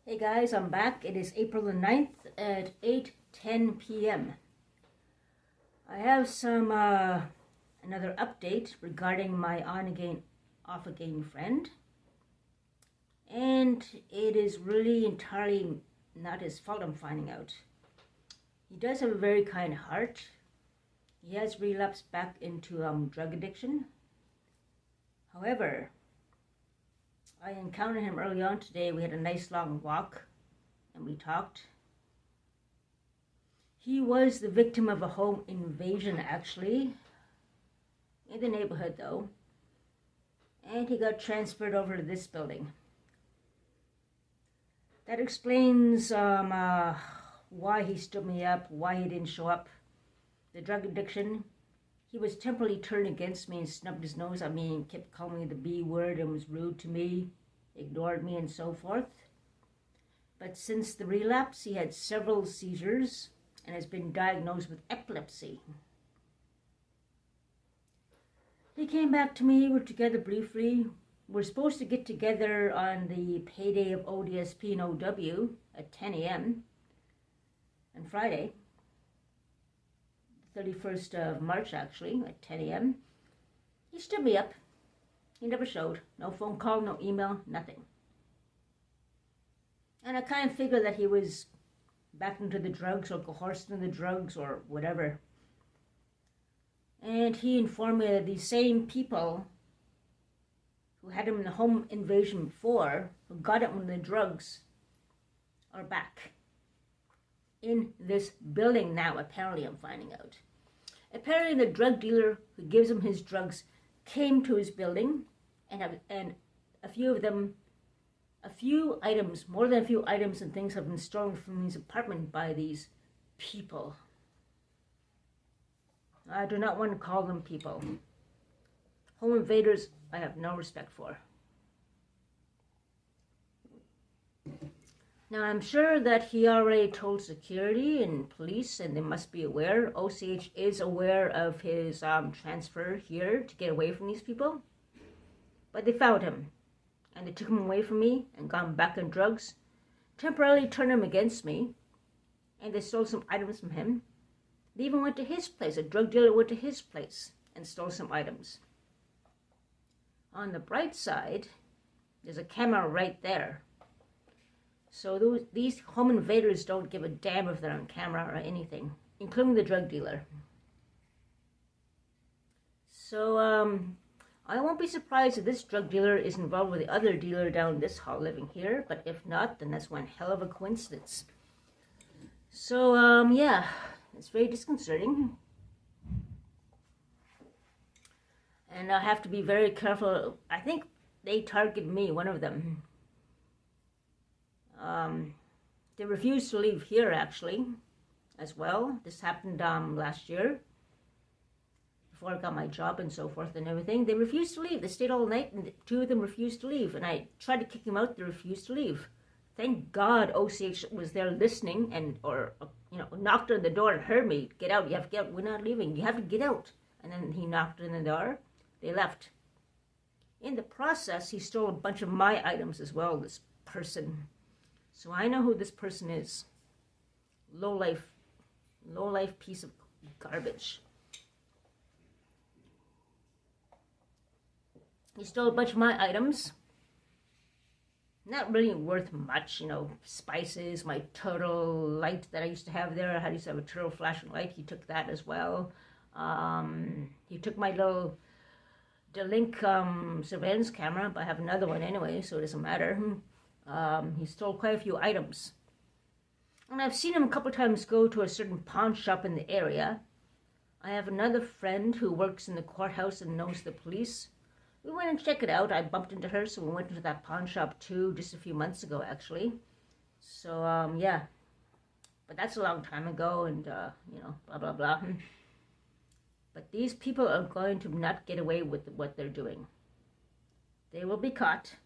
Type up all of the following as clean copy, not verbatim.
Hey guys, I'm back. It is April the 9th at 8:10 p.m. I have some another update regarding my on-again, off-again friend. And it is really entirely not his fault, I'm finding out. He does have a very kind heart. He has relapsed back into drug addiction. However, I encountered him early on today. We had a nice long walk and we talked. He was the victim of a home invasion, actually, in the neighborhood though, and he got transferred over to this building. That explains why he stood me up, why he didn't show up. The drug addiction. He was temporarily turned against me and snubbed his nose at me and kept calling me the B word and was rude to me, ignored me and so forth. But since the relapse, he had several seizures and has been diagnosed with epilepsy. He came back to me, we were together briefly. We're supposed to get together on the payday of ODSP and OW at 10 a.m. on Friday. 31st of March, actually, at 10 a.m. He stood me up. He never showed. No phone call, no email, nothing. And I kind of figured that he was back into the drugs or coerced into the drugs or whatever. And he informed me that these same people who had him in the home invasion before, who got him on the drugs, are back in this building now, apparently, I'm finding out. Apparently the drug dealer who gives him his drugs came to his building and a few items, more than a few items and things have been stolen from his apartment by these people. I do not want to call them people. Home invaders, I have no respect for. Now, I'm sure that he already told security and police, and they must be aware. OCH is aware of his transfer here to get away from these people. But they found him, and they took him away from me and got him back on drugs, temporarily turned him against me, and they stole some items from him. They even went to his place. A drug dealer went to his place and stole some items. On the bright side, there's a camera right there. So these home invaders don't give a damn if they're on camera or anything, including the drug dealer. So I won't be surprised if this drug dealer is involved with the other dealer down this hall living here, but if not, then that's one hell of a coincidence. So yeah, it's very disconcerting. And I have to be very careful. I think they target me, one of them. They refused to leave here, actually, as well. This happened last year, before I got my job and so forth and everything. They refused to leave. They stayed all night, and two of them refused to leave. And I tried to kick them out. They refused to leave. Thank God OCH was there listening and, knocked on the door and heard me. Get out. You have to get out. We're not leaving. You have to get out. And then he knocked on the door. They left. In the process, he stole a bunch of my items as well, this person. So I know who this person is. Low life piece of garbage. He stole a bunch of my items. Not really worth much, spices, my turtle light that I used to have there. I used to have a turtle flashing light. He took that as well. He took my little Delink surveillance camera, but I have another one anyway, so it doesn't matter. He stole quite a few items. And I've seen him a couple times go to a certain pawn shop in the area. I have another friend who works in the courthouse and knows the police. We went and checked it out. I bumped into her, so we went into that pawn shop too, just a few months ago, actually. So, yeah. But that's a long time ago, and, blah, blah, blah. But these people are going to not get away with what they're doing. They will be caught.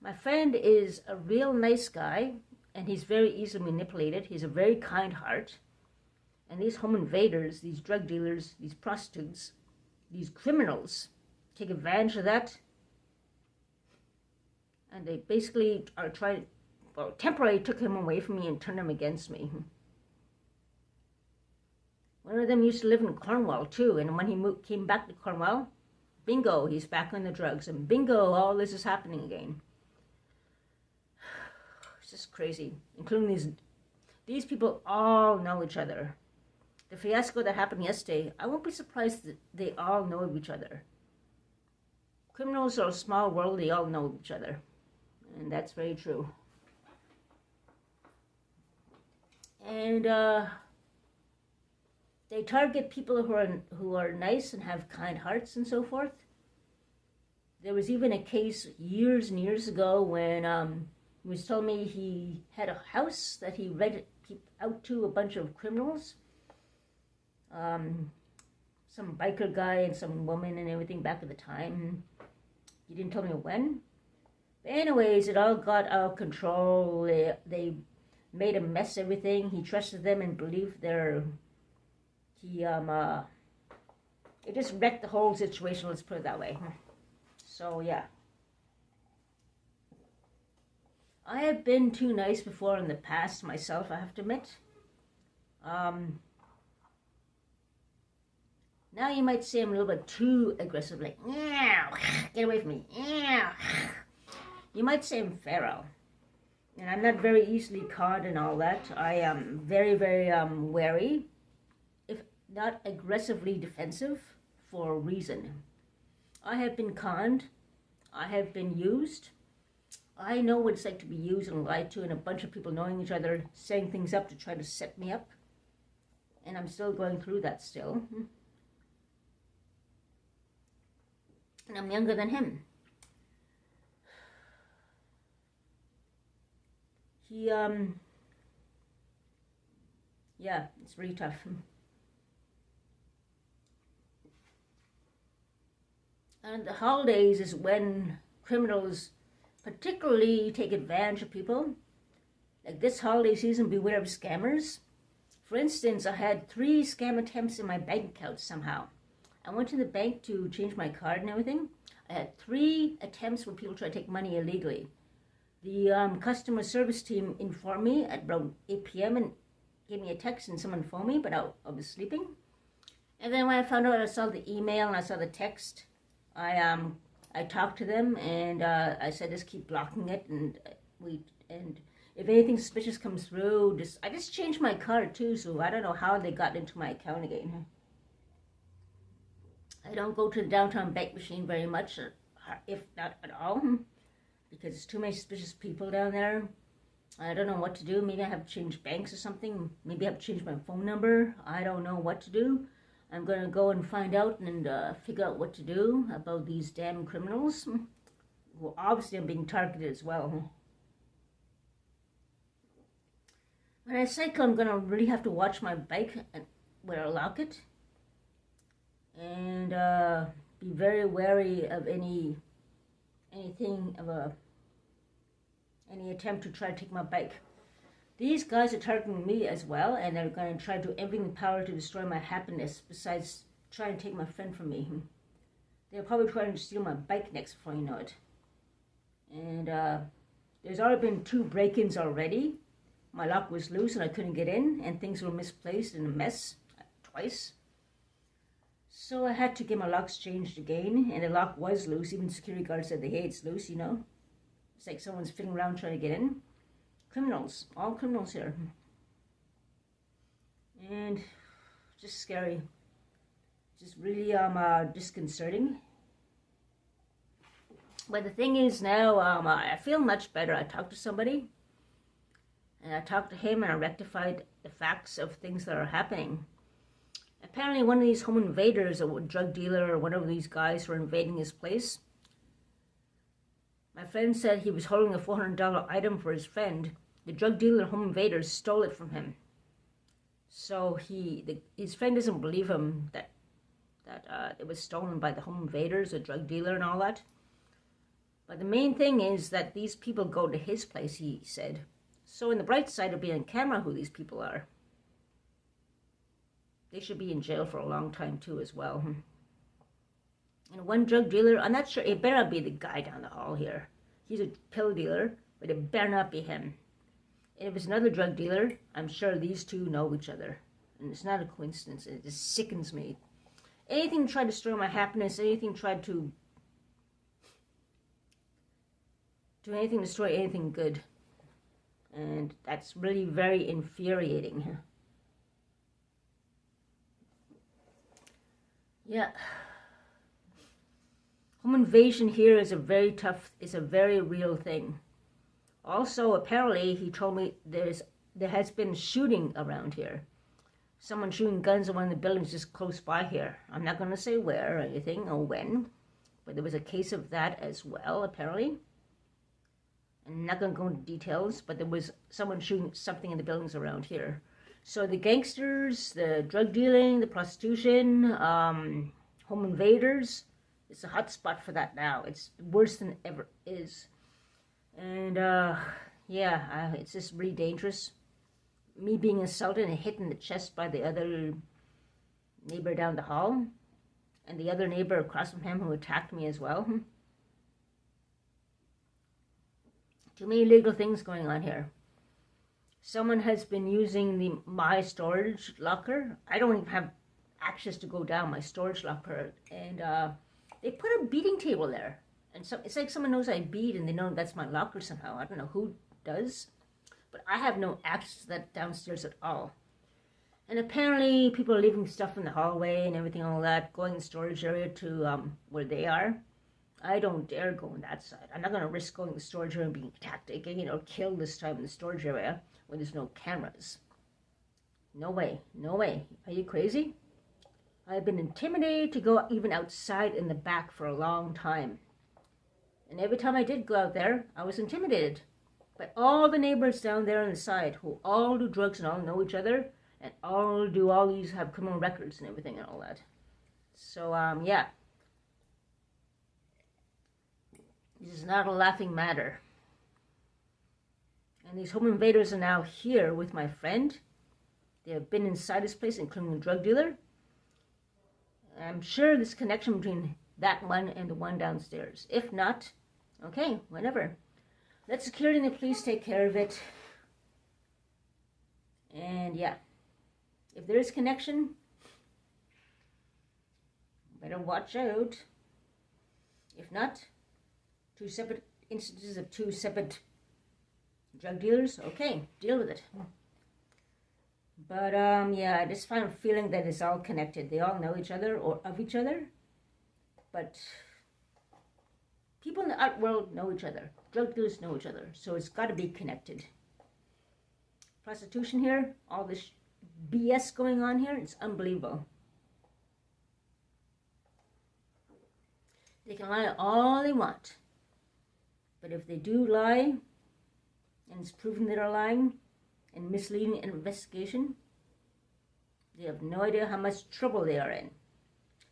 My friend is a real nice guy, and he's very easily manipulated. He's a very kind heart. And these home invaders, these drug dealers, these prostitutes, these criminals take advantage of that And they basically are trying, well, temporarily took him away from me and turned him against me. One of them used to live in Cornwall too, and when he came back to Cornwall, bingo, he's back on the drugs, and bingo, all this is happening again. It's just crazy, including these people all know each other. The fiasco that happened yesterday, I won't be surprised that they all know each other. Criminals are a small world, they all know each other. And that's very true. And they target people who are nice and have kind hearts and so forth. There was even a case years and years ago when he was telling me he had a house that he rented out to a bunch of criminals. Some biker guy and some woman and everything back at the time. He didn't tell me when. But anyways, it all got out of control. They made a mess of everything. He trusted them and believed it just wrecked the whole situation, let's put it that way. So yeah. I have been too nice before in the past myself, I have to admit. Now you might say I'm a little bit too aggressive, like, get away from me, You might say I'm feral. And I'm not very easily caught and all that. I am very, very wary, if not aggressively defensive, for a reason. I have been conned. I have been used. I know what it's like to be used and lied to, and a bunch of people knowing each other, setting things up to try to set me up. And I'm still going through that still. And I'm younger than him. Yeah, it's really tough. And the holidays is when criminals particularly take advantage of people. Like this holiday season, beware of scammers. For instance, I had 3 scam attempts in my bank account somehow. I went to the bank to change my card and everything. I had 3 attempts where people tried to take money illegally. The customer service team informed me at around 8 p.m. and gave me a text and someone phoned me, but I was sleeping. And then when I found out, I saw the email and I saw the text. I talked to them and I said, just keep blocking it, and if anything suspicious comes through, I just changed my card too, so I don't know how they got into my account again. I don't go to the downtown bank machine very much, if not at all, because there's too many suspicious people down there. I don't know what to do. Maybe I have to change banks or something. Maybe I have to change my phone number. I don't know what to do. I'm going to go and find out and figure out what to do about these damn criminals, who obviously are being targeted as well. When I cycle, I'm going to really have to watch my bike and where I lock it. And be very wary of any attempt to try to take my bike. These guys are targeting me as well, and they're going to try to do everything in power to destroy my happiness, besides trying to take my friend from me. They're probably trying to steal my bike next before you know it. And there's already been 2 break-ins already. My lock was loose and I couldn't get in, and things were misplaced in a mess twice. So I had to get my locks changed again, and the lock was loose. Even the security guard said, hey, it's loose, you know. It's like someone's fiddling around trying to get in. Criminals, all criminals here. And just scary. Just really disconcerting. But the thing is now, I feel much better. I talked to somebody, and I talked to him, and I rectified the facts of things that are happening. Apparently one of these home invaders, a drug dealer or one of these guys who are invading his place, my friend said he was holding a $400 item for his friend. The drug dealer home invaders stole it from him. So his friend doesn't believe him that it was stolen by the home invaders, a drug dealer and all that. But the main thing is that these people go to his place, he said. So in the bright side, it'll be on camera who these people are. They should be in jail for a long time too as well. And one drug dealer, I'm not sure, it better be the guy down the hall here. he's a pill dealer, but it better not be him. And if it's another drug dealer, I'm sure these two know each other. And it's not a coincidence. It just sickens me. Anything tried to destroy my happiness, anything tried to do anything to destroy anything good. And that's really very infuriating. Yeah. Home invasion here is a very real thing. Also, apparently, he told me there has been shooting around here. Someone shooting guns at one of the buildings just close by here. I'm not going to say where or anything or when, but there was a case of that as well, apparently. I'm not going to go into details, but there was someone shooting something in the buildings around here. So the gangsters, the drug dealing, the prostitution, home invaders, it's a hot spot for that now. It's worse than it ever is. And yeah, it's just really dangerous. Me being assaulted and hit in the chest by the other neighbor down the hall, and the other neighbor across from him who attacked me as well. Too many illegal things going on here. Someone has been using my storage locker. I don't even have access to go down my storage locker, and they put a beating table there. And so it's like someone knows I beat and they know that's my locker somehow. I don't know who does, but I have no access to that downstairs at all. And apparently people are leaving stuff in the hallway and everything, all that, going in the storage area to where they are. I don't dare go on that side. I'm not going to risk going to the storage area and being attacked, killed this time in the storage area when there's no cameras. No way, no way. Are you crazy? I've been intimidated to go even outside in the back for a long time. And every time I did go out there, I was intimidated by all the neighbors down there on the side who all do drugs and all know each other and all these have criminal records and everything and all that. So, yeah. This is not a laughing matter. And these home invaders are now here with my friend. They have been inside this place, including the drug dealer. I'm sure there's a connection between that one and the one downstairs. If not, okay, whatever. Let security and the police take care of it. And yeah, if there is connection, better watch out. If not, two separate instances of two separate drug dealers, okay, deal with it. But yeah, I just find a feeling that it's all connected. They all know each other or of each other, but people in the art world know each other. Drug dealers know each other, so it's got to be connected. Prostitution here, all this BS going on here, it's unbelievable. They can lie all they want, but if they do lie, and it's proven that they're lying and misleading an investigation, they have no idea how much trouble they are in.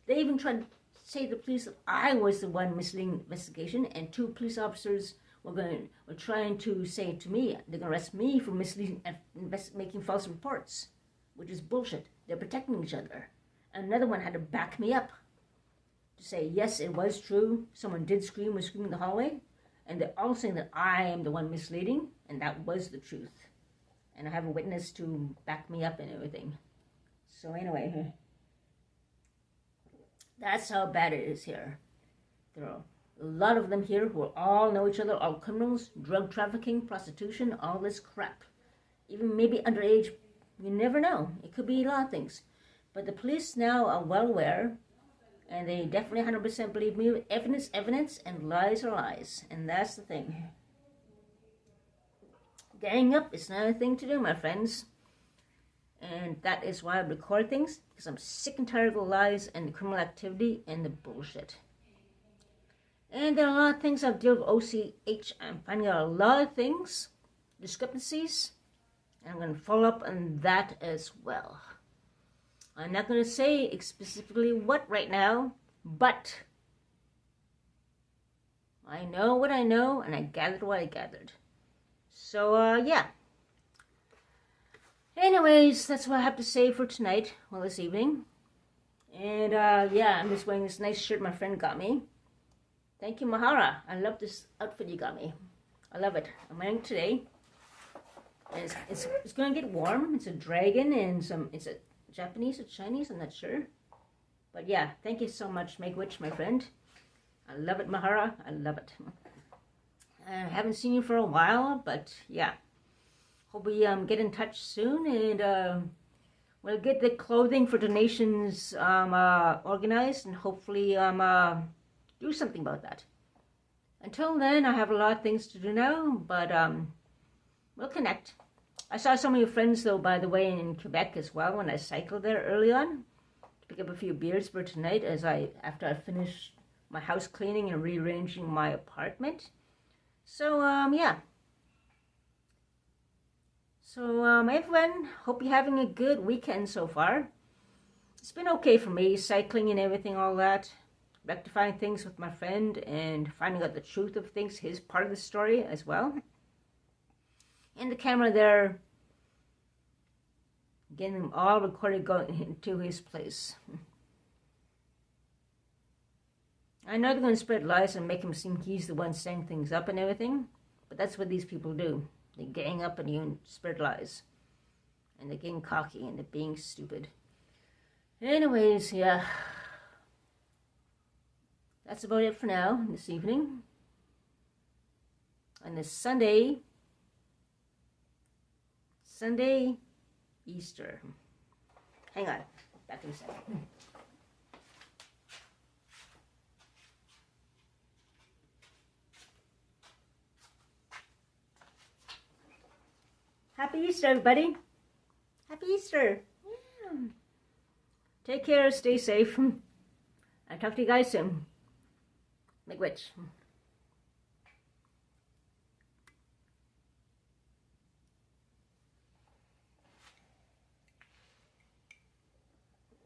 They even tried to say to the police that I was the one misleading the investigation, and two police officers were trying to say to me, they're going to arrest me for misleading and making false reports, which is bullshit. They're protecting each other. And another one had to back me up to say, yes, it was true. Someone did scream, was screaming in the hallway. And they're all saying that I am the one misleading, and that was the truth. And I have a witness to back me up and everything. So anyway, that's how bad it is here. There are a lot of them here who all know each other, all criminals, drug trafficking, prostitution, all this crap. Even maybe underage, you never know. It could be a lot of things. But the police now are well aware, and they definitely 100% believe me. Evidence, and lies are lies. And that's the thing. Gang up is not a thing to do, my friends. And that is why I record things, because I'm sick and tired of the lies and the criminal activity and the bullshit. And there are a lot of things I've dealt with OCH. I'm finding out a lot of things, discrepancies, and I'm going to follow up on that as well. I'm not going to say specifically what right now, but I know what I know, and I gathered what I gathered. So, yeah. Anyways, that's what I have to say for tonight, well, this evening. And, yeah, I'm just wearing this nice shirt my friend got me. Thank you, Mahara. I love this outfit you got me. I love it. I'm wearing it today. It's going to get warm. It's a dragon and it's a Japanese or Chinese, I'm not sure. But yeah, thank you so much, Meg Witch, my friend. I love it, Mahara. I love it. I haven't seen you for a while, but yeah. Hope we get in touch soon, and we'll get the clothing for donations organized, and hopefully do something about that. Until then, I have a lot of things to do now, but we'll connect. I saw some of your friends, though, by the way, in Quebec as well when I cycled there early on to pick up a few beers for tonight after I finished my house cleaning and rearranging my apartment. So, yeah. So, everyone, hope you're having a good weekend so far. It's been okay for me, cycling and everything, all that. Rectifying things with my friend and finding out the truth of things, his part of the story as well. And the camera there, getting them all recorded going into his place. I know they're going to spread lies and make him seem he's the one setting things up and everything, but that's what these people do. They gang up and you spread lies. And they're getting cocky and they're being stupid. Anyways, yeah. That's about it for now, this evening. On this Sunday, Easter. Hang on, back in a second. Happy Easter, everybody. Happy Easter. Yeah. Take care, stay safe. I'll talk to you guys soon. Make witch.